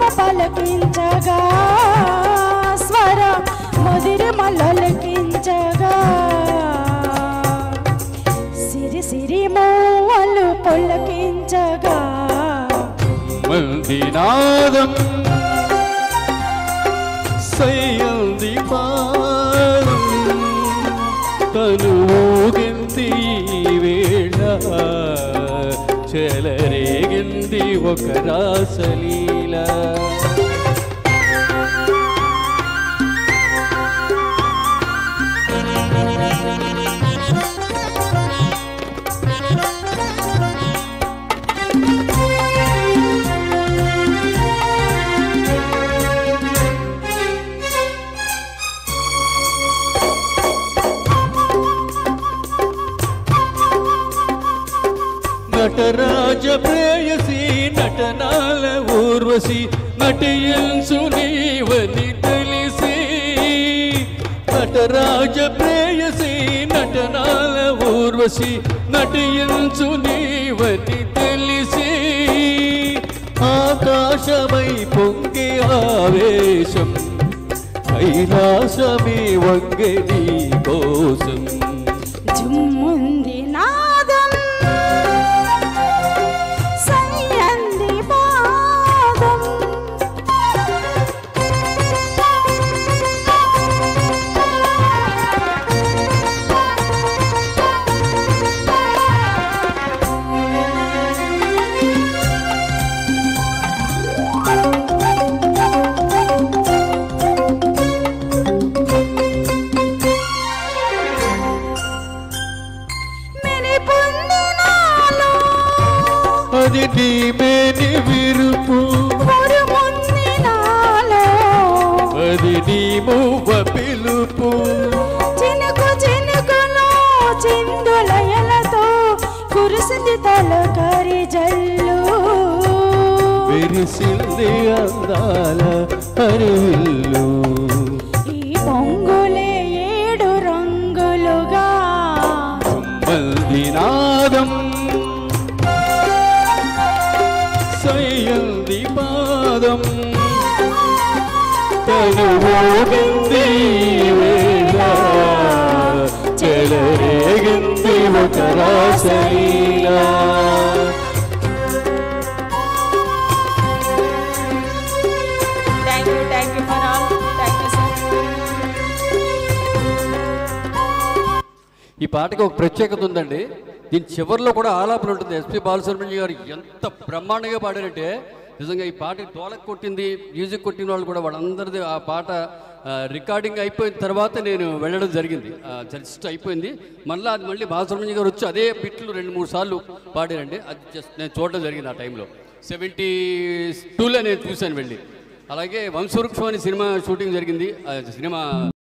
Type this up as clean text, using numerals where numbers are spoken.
నాదము పలకించగా స్వర మధురిమలకించగా సిరి సిరి మూవలు పొలకించగా మందినాదం సయ్యంది పాదం తను ఊగింది వేళ చెలరేగింది ఒక రాసలీల నటరాజ ప్రేయసి నటనాల ఊర్వశి నటించు నీవని తెలిసి నటరాజ ప్రేయసి నటనాల ఊర్వశి నటించు నీవని తెలిసి ఆకాశమై పొంగే ఆవేశం కైలాసమే వంగే నీ కోసం జుమ్ముంది నాదం సయ్యంది పాదం అది నీమేని విరుపు అది నీ మువ్వ పిలుపు చినుకు చినుకులో చిందులయలతో కురిసింది తలకరి జల్లు విరిసింది అందాల హరివిల్లు ఈ పొంగులే 7 రంగులుగా మందినాదం సయ్యంది పాదం తను ఊగింది వేళ చెలరేగింది ఒక రాసలీల thank you for all thank you sir. ఈ పాటకి ఒక ప్రత్యేకత ఉందండి. దీని చివరిలో కూడా ఆలాపన ఉంటుంది. ఎస్పి బాలసుబ్రహ్మణ్యం గారు ఎంత బ్రహ్మాండంగా పాడారంటే నిజంగా ఈ పాటకి డోలక్ కొట్టింది, మ్యూజిక్ కొట్టిన వాళ్ళు కూడా వాళ్ళందరిది ఆ పాట రికార్డింగ్ అయిపోయిన తర్వాత నేను వెళ్ళడం జరిగింది. జస్ట్ అయిపోయింది. మళ్ళీ బాలసుబ్రహ్మణ్యం గారు వచ్చి అదే బిట్లు 2-3 సార్లు పాడారండి. అది జస్ట్ నేను చూడడం జరిగింది. ఆ టైంలో 72లో నేను చూశాను వెళ్ళి. అలాగే వంశవృక్షం అనే సినిమా షూటింగ్ జరిగింది. సినిమా